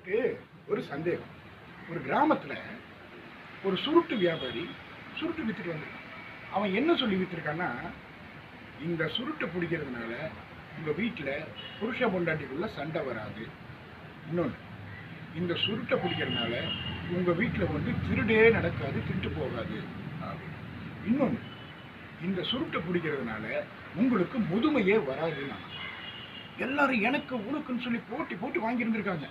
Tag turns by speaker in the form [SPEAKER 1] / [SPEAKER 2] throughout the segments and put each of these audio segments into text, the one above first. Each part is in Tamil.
[SPEAKER 1] எனக்கு ஒரு சந்தேகம். ஒரு கிராமத்தில் ஒரு சுருட்டு வியாபாரி சுருட்டு வித்துட்டு வந்திருக்கான். அவன் என்ன சொல்லி வித்துருக்கான்னா, இந்த சுருட்டை பிடிக்கிறதுனால உங்கள் வீட்டில் புருஷ பொண்டாட்டிக்குள்ள சண்டை வராது. இன்னொன்று, இந்த சுருட்டை பிடிக்கிறதுனால உங்கள் வீட்டில் வந்து திருடே நடக்காது, திருட்டு போகாது அப்படின்னு. இன்னொன்று, இந்த சுருட்டை பிடிக்கிறதுனால உங்களுக்கு முதுமையே வராதுன்னா. எல்லாரும் எனக்கு உனக்குன்னு சொல்லி போட்டி போட்டு வாங்கியிருந்திருக்காங்க.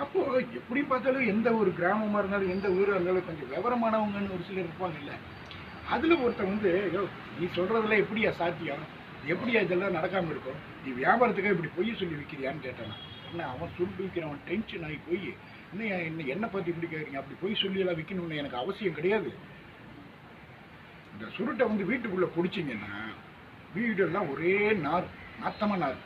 [SPEAKER 1] அப்போது எப்படி பார்த்தாலும் எந்த ஒரு கிராமமாக இருந்தாலும் எந்த ஊராக இருந்தாலும் கொஞ்சம் விவரமானவங்கன்னு ஒரு சிலர் இருப்பாங்க. இல்லை, அதில் ஒருத்தன் வந்து, ஐயோ நீ சொல்கிறதெல்லாம் எப்படியா சாத்தியம், எப்படியா இதெல்லாம் நடக்காமல் இருக்கும், நீ வியாபாரத்துக்காக இப்படி பொய் சொல்லி விற்கிறியான்னு கேட்டானா. என்ன அவன் சுருட்டு விற்கிறவன் டென்ஷன் ஆகி போய், இன்னும் என்ன பார்த்து இப்படி கேட்குறீங்க, அப்படி பொய் சொல்லியெல்லாம் விற்கணும்னு எனக்கு அவசியம் கிடையாது. இந்த சுருட்டை வந்து வீட்டுக்குள்ளே பிடிச்சிங்கன்னா வீடெல்லாம் ஒரே நாத்தமாக நார்.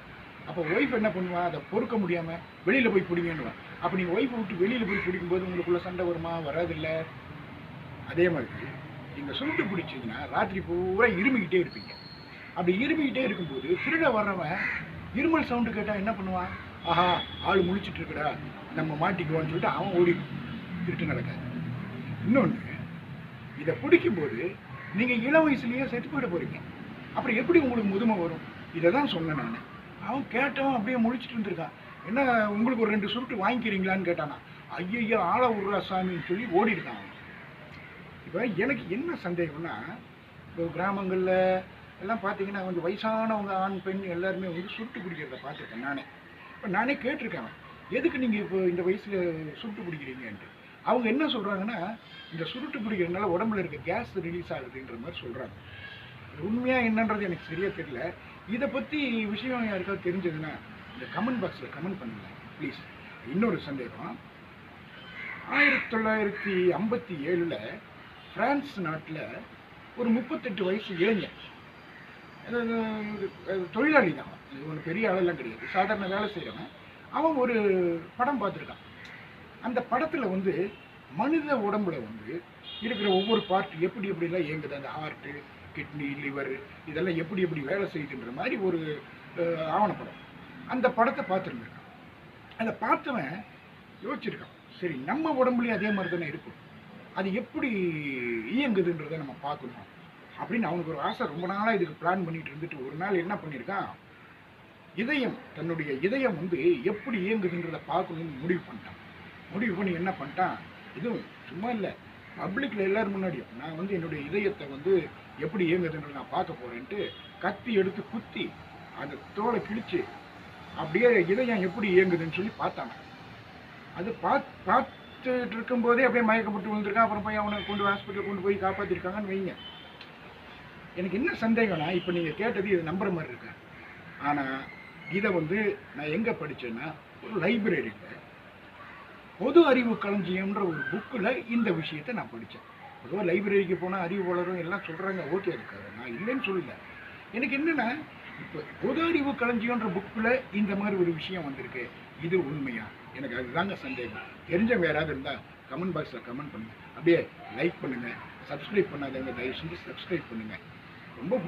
[SPEAKER 1] அப்போ ஒய்ஃப் என்ன பண்ணுவான், அதை பொறுக்க முடியாமல் வெளியில் போய் பிடிங்கன்னுவான். அப்போ நீங்கள் ஒய்ஃபை விட்டு வெளியில் போய் பிடிக்கும்போது உங்களுக்குள்ளே சண்டை வருமா, வராதில்லை? அதே மாதிரி இந்த சுருட்டு பிடிச்சிங்கன்னா ராத்திரி பூரா இருமிக்கிட்டே இருப்பீங்க. அப்படி இருமிக்கிட்டே இருக்கும்போது திருட வர்றவன் இருமல் சவுண்டு கேட்டால் என்ன பண்ணுவான், ஆஹா ஆள் முழிச்சிட்டு இருக்கடா நம்ம மாட்டிக்குவோன்னு சொல்லிட்டு அவன் ஓடி திருட்டு நடக்காது. இன்னொன்று, இதை பிடிக்கும்போது நீங்கள் இளம் வயசுலேயே செத்து போயிட போகிறீங்க. அப்புறம் எப்படி உங்களுக்கு முதுமை வரும்? இதை தான் சொன்னேன் நான். அவன் கேட்டவன் அப்படியே முழிச்சிட்டு இருந்திருக்கான். என்ன உங்களுக்கு ஒரு 2 சுருட்டு வாங்கிக்கிறீங்களான்னு கேட்டானா. ஐயோ ஆளை விட்றா சாமின்னு சொல்லி ஓடி இருக்கான் அவன். இப்போ எனக்கு என்ன சந்தேகம்னா, இப்போ கிராமங்களில் எல்லாம் பார்த்தீங்கன்னா கொஞ்சம் வயசானவங்க ஆண் பெண் எல்லாருமே வந்து சுருட்டு பிடிக்கிறத பார்த்துருக்கேன் நானே. இப்போ நானே கேட்டிருக்கேன், எதுக்கு நீங்கள் இப்போ இந்த வயசில் சுருட்டு பிடிக்கிறீங்கன்ட்டு. அவங்க என்ன சொல்கிறாங்கன்னா, இந்த சுருட்டு பிடிக்கிறதுனால உடம்புல இருக்க கேஸ் ரிலீஸ் ஆகுதுன்ற மாதிரி சொல்கிறாங்க. உண்மையாக என்னன்றது எனக்கு சரியாக தெரியல. இதை பற்றி விஷயம் யாருக்காவது தெரிஞ்சதுன்னா இந்த கமெண்ட் பாக்ஸில் கமெண்ட் பண்ணுங்க ப்ளீஸ். இன்னொரு சந்தேகம், 1957 பிரான்ஸ் நாட்டில் ஒரு 38 வயசு இளைஞன், தொழிலாளி தான், ஒன்றும் பெரிய ஆளெல்லாம் கிடையாது, சாதாரண வேலை செய்கிறவன். அவன் ஒரு படம் பார்த்துருக்கான். அந்த படத்தில் வந்து மனித உடம்புல வந்து இருக்கிற ஒவ்வொரு பார்ட் எப்படி எப்படிலாம் இயங்குது, அந்த ஹார்ட்டு, கிட்னி, லிவர் இதெல்லாம் எப்படி எப்படி வேலை செய்யுதுன்ற மாதிரி ஒரு ஆவணப்படம். அந்த படத்தை பார்த்துருந்துருக்கான். அதை பார்த்தவன் யோசிச்சிருக்கான், சரி நம்ம உடம்புலையும் அதே மாதிரி தானே இருக்கும், அது எப்படி இயங்குதுன்றதை நம்ம பார்க்கணும் அப்படின்னு அவனுக்கு ஒரு ஆசை. ரொம்ப நாளாக இதுக்கு பிளான் பண்ணிட்டு இருந்துட்டு ஒரு நாள் என்ன பண்ணியிருக்கான், தன்னுடைய இதயம் வந்து எப்படி இயங்குதுன்றதை பார்க்கணும்னு முடிவு பண்ணிட்டான். முடிவு பண்ணி என்ன பண்ணிட்டான், இதுவும் சும்மா இல்லை, பப்ளிக்கில் எல்லோரும் முன்னாடியும் நான் வந்து என்னுடைய இதயத்தை வந்து எப்படி இயங்குதுன்றது நான் பார்க்க போகிறேன்ட்டு கத்தி எடுத்து குத்தி அந்த தோலை கிழிச்சு அப்படியே இதயம் எப்படி இயங்குதுன்னு சொல்லி பார்த்தாங்க. அது பார்த்துட்டு இருக்கும்போதே அப்படியே மயக்கப்பட்டு விழுந்திருக்கான். அப்புறம் போய் அவனை ஹாஸ்பிட்டல் கொண்டு போய் காப்பாற்றிருக்காங்கன்னு வைங்க. எனக்கு என்ன சந்தேகம்னா, இப்போ நீங்கள் கேட்டது இது நம்புற மாதிரி இருக்கு. ஆனால் இதை வந்து நான் எங்கே படித்தேன்னா, ஒரு லைப்ரரியில் பொது அறிவு களஞ்சியம்ன்ற ஒரு புக்கில் இந்த விஷயத்தை நான் படித்தேன். பொதுவாக லைப்ரரிக்கு போனால் அறிவு வளரும் எல்லாம் சொல்கிறாங்க, ஓகே இருக்காது, நான் இல்லைன்னு சொல்லல. எனக்கு என்னென்னா, இப்போ பொது அறிவு களஞ்சியம்ன்ற புக்கில் இந்த மாதிரி ஒரு விஷயம் வந்திருக்கு, இது உண்மையா? எனக்கு அதுதாங்க சந்தேகம். தெரிஞ்சவங்க யாராவது இருந்தால் கமெண்ட் பாக்ஸில் கமெண்ட் பண்ணுங்கள். அப்படியே லைக் பண்ணுங்கள், சப்ஸ்கிரைப் பண்ணாதவங்க தயவு செஞ்சு சப்ஸ்கிரைப் பண்ணுங்கள். ரொம்ப